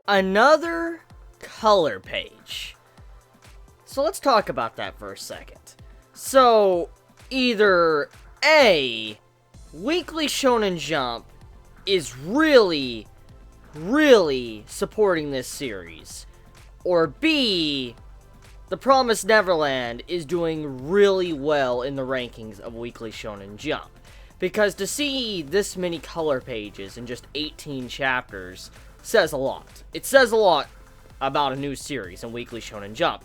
Another color page. So let's talk about that for a second. So, either A, Weekly Shonen Jump is really supporting this series, or B, The Promised Neverland is doing really well in the rankings of Weekly Shonen Jump. Because to see this many color pages in just 18 chapters says a lot. It says a lot about a new series in Weekly Shonen Jump.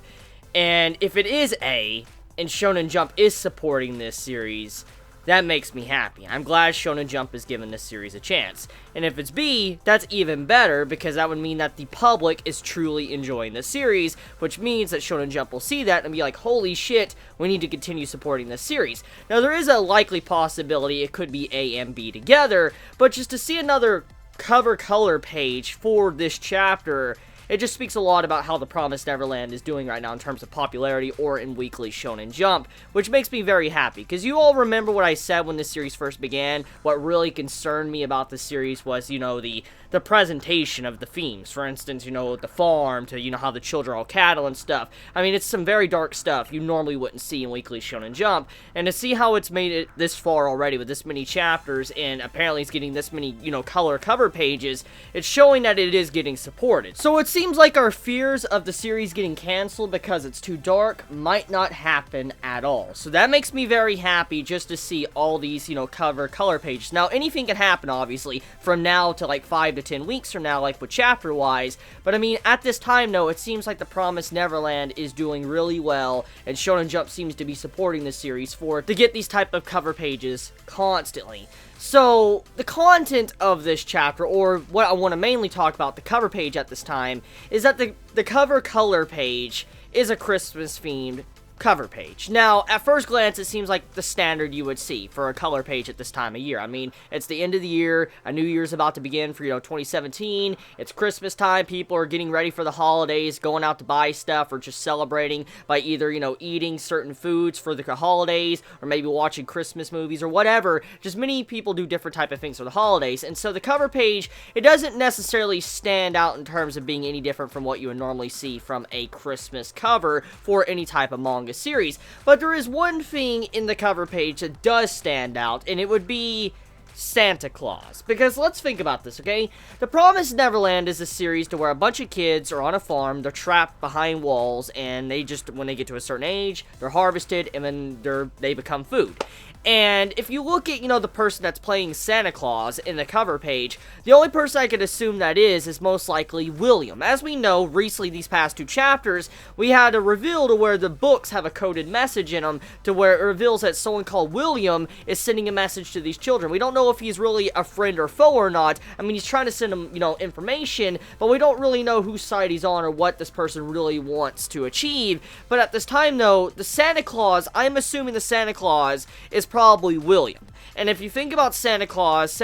And if it is A, and Shonen Jump is supporting this series, that makes me happy. I'm glad Shonen Jump is giving this series a chance. And if it's B, that's even better, because that would mean that the public is truly enjoying the series, which means that Shonen Jump will see that and be like, holy shit, we need to continue supporting this series. Now, there is a likely possibility it could be A and B together, but just to see another cover color page for this chapter, it just speaks a lot about how The Promised Neverland is doing right now in terms of popularity or in Weekly Shonen Jump, which makes me very happy, because you all remember what I said when this series first began. What really concerned me about this series was, the presentation of the themes. For instance, the farm, to, how the children are all cattle and stuff. I mean, it's some very dark stuff you normally wouldn't see in Weekly Shonen Jump, and to see how it's made it this far already with this many chapters, and apparently it's getting this many, color cover pages, it's showing that it is getting supported. So it seems like our fears of the series getting canceled because it's too dark might not happen at all. So that makes me very happy just to see all these, cover color pages. Now, anything can happen, obviously, from now to like 5 to 10 weeks from now, like with chapter-wise, but I mean, at this time, though, it seems like The Promised Neverland is doing really well, and Shonen Jump seems to be supporting the series to get these type of cover pages constantly. So, the content of this chapter, or what I want to mainly talk about, the cover page at this time, is that the cover color page is a Christmas-themed cover page. Now, at first glance, it seems like the standard you would see for a color page at this time of year. I mean, it's the end of the year, a new year's about to begin for, 2017, it's Christmas time, people are getting ready for the holidays, going out to buy stuff, or just celebrating by either, eating certain foods for the holidays, or maybe watching Christmas movies, or whatever. Just many people do different type of things for the holidays, and so the cover page, it doesn't necessarily stand out in terms of being any different from what you would normally see from a Christmas cover for any type of manga series. But there is one thing in the cover page that does stand out, and it would be Santa Claus. Because let's think about this, okay? The Promised Neverland is a series to where a bunch of kids are on a farm, they're trapped behind walls, and they just, when they get to a certain age, they're harvested, and then they become food. And if you look at, the person that's playing Santa Claus in the cover page, the only person I could assume that is most likely William. As we know, recently, these past 2 chapters, we had a reveal to where the books have a coded message in them, to where it reveals that someone called William is sending a message to these children. We don't know if he's really a friend or foe or not. I mean, he's trying to send them, information, but we don't really know whose side he's on or what this person really wants to achieve. But at this time, though, the Santa Claus, I'm assuming the Santa Claus is probably William. And if you think about Santa Claus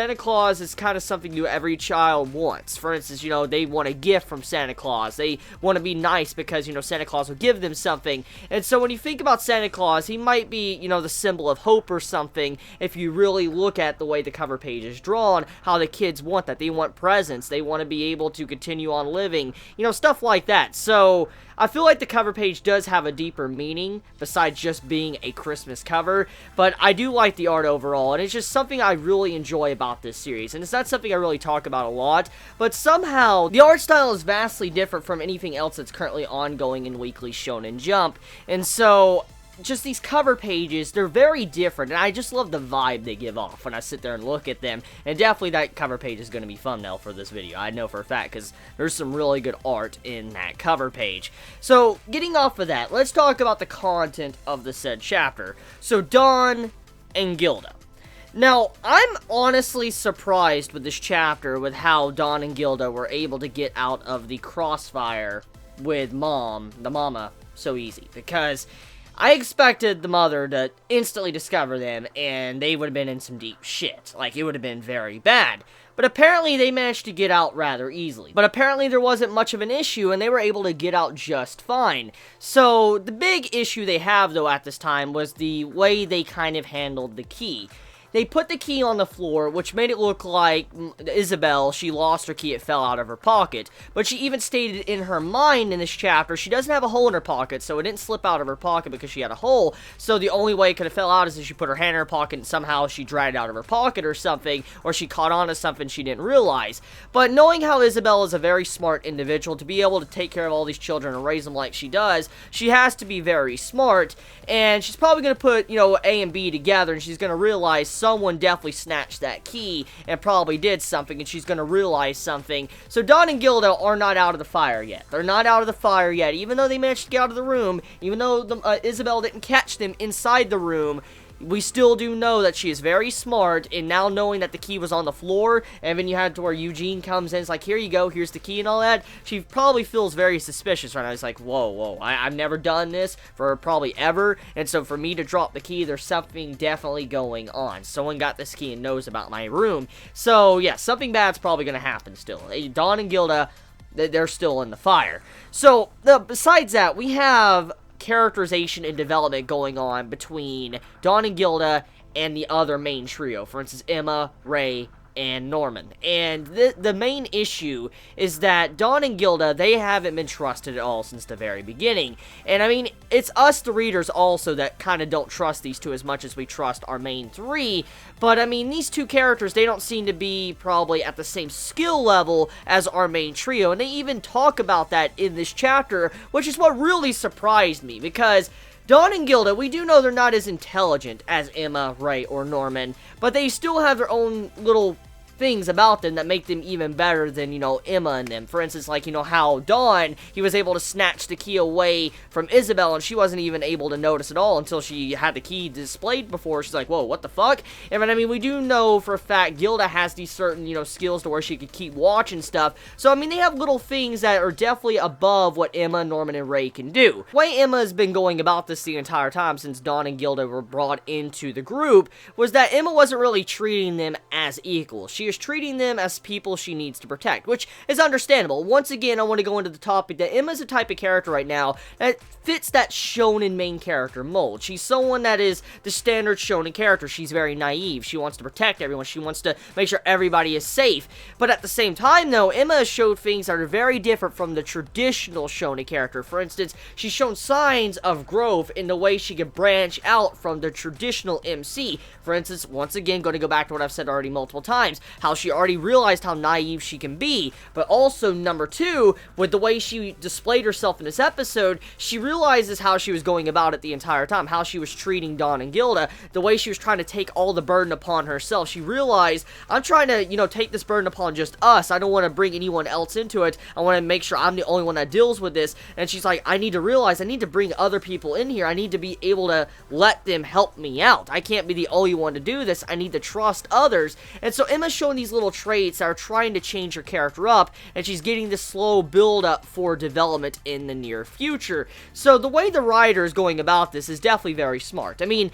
is kind of something every child wants. For instance, they want a gift from Santa Claus. They want to be nice because, Santa Claus will give them something. And so when you think about Santa Claus, he might be, the symbol of hope or something, if you really look at the way the cover page is drawn, how the kids want that. They want presents. They want to be able to continue on living, stuff like that. So I feel like the cover page does have a deeper meaning besides just being a Christmas cover, but I do like the art overall, and it's just something I really enjoy about this series, and it's not something I really talk about a lot, but somehow the art style is vastly different from anything else that's currently ongoing in Weekly Shonen Jump, and so just these cover pages, they're very different, and I just love the vibe they give off when I sit there and look at them, and definitely that cover page is going to be thumbnail for this video, I know for a fact, because there's some really good art in that cover page. So, getting off of that, let's talk about the content of the said chapter. So, Dawn and Gilda. Now, I'm honestly surprised with this chapter with how Dawn and Gilda were able to get out of the crossfire with the mama, so easy, because I expected the mother to instantly discover them, and they would have been in some deep shit. Like, it would have been very bad. But apparently, they managed to get out rather easily. But apparently, there wasn't much of an issue, and they were able to get out just fine. So, the big issue they have, though, at this time, was the way they kind of handled the key. they put the key on the floor, which made it look like Isabel, she lost her key, it fell out of her pocket. But she even stated in her mind in this chapter, she doesn't have a hole in her pocket, so it didn't slip out of her pocket because she had a hole. So the only way it could have fell out is if she put her hand in her pocket and somehow she dragged it out of her pocket or something, or she caught on to something she didn't realize. But knowing how Isabel is a very smart individual, to be able to take care of all these children and raise them like she does, she has to be very smart, and she's probably going to put, you know, A and B together, and she's going to realize someone definitely snatched that key and probably did something, and she's going to realize something. So Dawn and Gilda are not out of the fire yet. They're not out of the fire yet, even though they managed to get out of the room, even though Isabel didn't catch them inside the room. We still do know that she is very smart, and now knowing that the key was on the floor, and then you had to where Eugene comes in, it's like, here you go, here's the key and all that, she probably feels very suspicious right now. It's like, whoa, I've never done this for probably ever, and so for me to drop the key, there's something definitely going on. Someone got this key and knows about my room. So, yeah, something bad's probably going to happen still. Dawn and Gilda, they're still in the fire. So, besides that, we have characterization and development going on between Dawn and Gilda and the other main trio. For instance, Emma, Ray, and Norman. And the main issue is that Dawn and Gilda, they haven't been trusted at all since the very beginning. And I mean, it's us, the readers, also that kind of don't trust these two as much as we trust our main three. But I mean, these two characters, they don't seem to be probably at the same skill level as our main trio. And they even talk about that in this chapter, which is what really surprised me, because Dawn and Gilda, we do know they're not as intelligent as Emma, Ray, or Norman, but they still have their own little things about them that make them even better than, you know, Emma and them. For instance, like, you know, how Dawn, he was able to snatch the key away from Isabel, and she wasn't even able to notice at all until she had the key displayed before. She's like, whoa, what the fuck? And I mean, we do know for a fact Gilda has these certain, you know, skills to where she could keep watch and stuff. So, I mean, they have little things that are definitely above what Emma, Norman, and Ray can do. The way Emma has been going about this the entire time since Dawn and Gilda were brought into the group was that Emma wasn't really treating them as equals. She is treating them as people she needs to protect, which is understandable. Once again, I want to go into the topic that Emma's a type of character right now that fits that shonen main character mold. She's someone that is the standard shonen character. She's very naive. She wants to protect everyone. She wants to make sure everybody is safe. But at the same time, though, Emma has showed things that are very different from the traditional shonen character. For instance, she's shown signs of growth in the way she can branch out from the traditional MC. For instance, once again, going to go back to what I've said already multiple times, how she already realized how naive she can be, but also, number two, with the way she displayed herself in this episode, she realizes how she was going about it the entire time, how she was treating Dawn and Gilda, the way she was trying to take all the burden upon herself. She realized, I'm trying to, you know, take this burden upon just us. I don't want to bring anyone else into it. I want to make sure I'm the only one that deals with this. And she's like, I need to realize I need to bring other people in here. I need to be able to let them help me out. I can't be the only one to do this. I need to trust others. And so Emma's showing these little traits that are trying to change her character up, and she's getting this slow build up for development in the near future. So the way the writer is going about this is definitely very smart. I mean,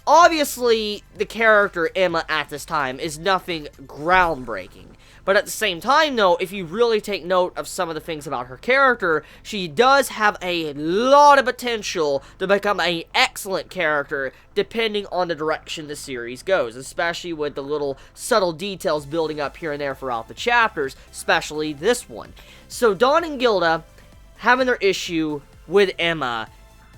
obviously, the character Emma at this time is nothing groundbreaking. But at the same time, though, if you really take note of some of the things about her character, she does have a lot of potential to become an excellent character, depending on the direction the series goes, especially with the little subtle details building up here and there throughout the chapters, especially this one. So Dawn and Gilda having their issue with Emma,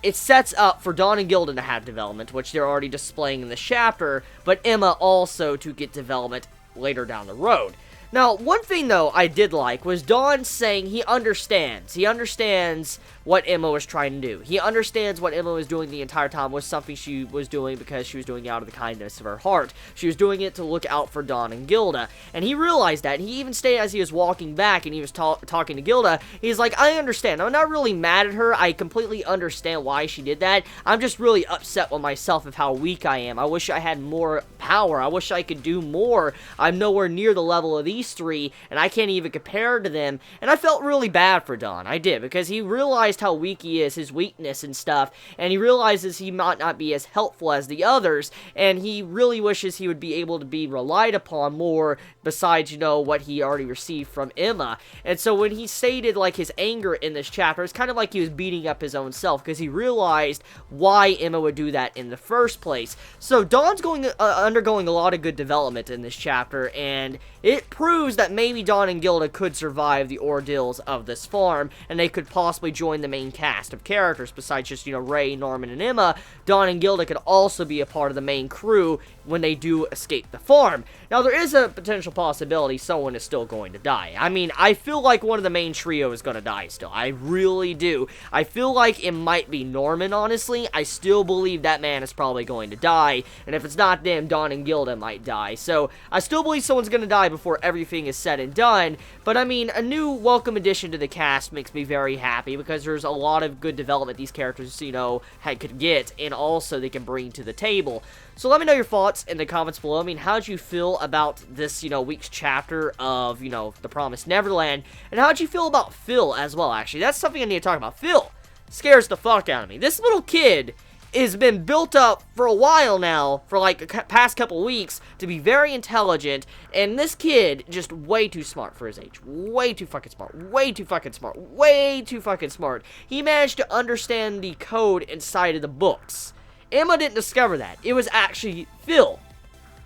it sets up for Dawn and Gilda to have development, which they're already displaying in this chapter, but Emma also to get development later down the road. Now, one thing, though, I did like was Dawn saying he understands. He understands what Emma was trying to do. He understands what Emma was doing the entire time was something she was doing because she was doing it out of the kindness of her heart. She was doing it to look out for Dawn and Gilda. And he realized that. And he even stated as he was walking back and he was talking to Gilda, he's like, I understand. I'm not really mad at her. I completely understand why she did that. I'm just really upset with myself of how weak I am. I wish I had more power. I wish I could do more. I'm nowhere near the level of these three, and I can't even compare to them. And I felt really bad for Dawn. I did, because he realized realized how weak he is, his weakness and stuff, and he realizes he might not be as helpful as the others, and he really wishes he would be able to be relied upon more besides, you know, what he already received from Emma. And so when he stated, like, his anger in this chapter, it's kind of like he was beating up his own self, because he realized why Emma would do that in the first place. So Dawn's undergoing a lot of good development in this chapter, and it proves that maybe Dawn and Gilda could survive the ordeals of this farm, and they could possibly join the main cast of characters. Besides just, you know, Ray, Norman, and Emma, Dawn and Gilda could also be a part of the main crew when they do escape the farm. Now, there is a potential possibility someone is still going to die. I mean, I feel like one of the main trio is going to die still. I really do. I feel like it might be Norman, honestly. I still believe that man is probably going to die, and if it's not them, Dawn and Gilda might die. So, I still believe someone's going to die before everything is said and done, but I mean, a new welcome addition to the cast makes me very happy, because there's a lot of good development these characters, you know, could get, and also they can bring to the table. So let me know your thoughts in the comments below. I mean, how'd you feel about this, you know, week's chapter of, you know, The Promised Neverland, and how'd you feel about Phil as well, actually? That's something I need to talk about. Phil scares the fuck out of me. This little kid has been built up for a while now, for like the past couple weeks, to be very intelligent, and this kid just way too smart for his age. Way too fucking smart. Way too fucking smart. Way too fucking smart. He managed to understand the code inside of the books. Emma didn't discover that. It was actually Phil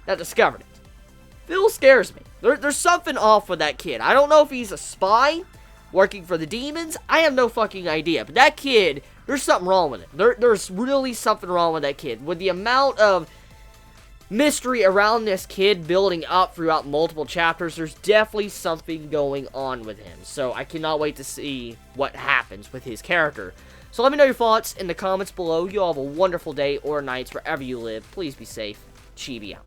that discovered it. Phil scares me. There's something off with that kid. I don't know if he's a spy working for the demons. I have no fucking idea. But that kid, there's something wrong with it. There's really something wrong with that kid. With the amount of mystery around this kid building up throughout multiple chapters, there's definitely something going on with him. So I cannot wait to see what happens with his character. So let me know your thoughts in the comments below. You all have a wonderful day or nights wherever you live. Please be safe. Chibi out.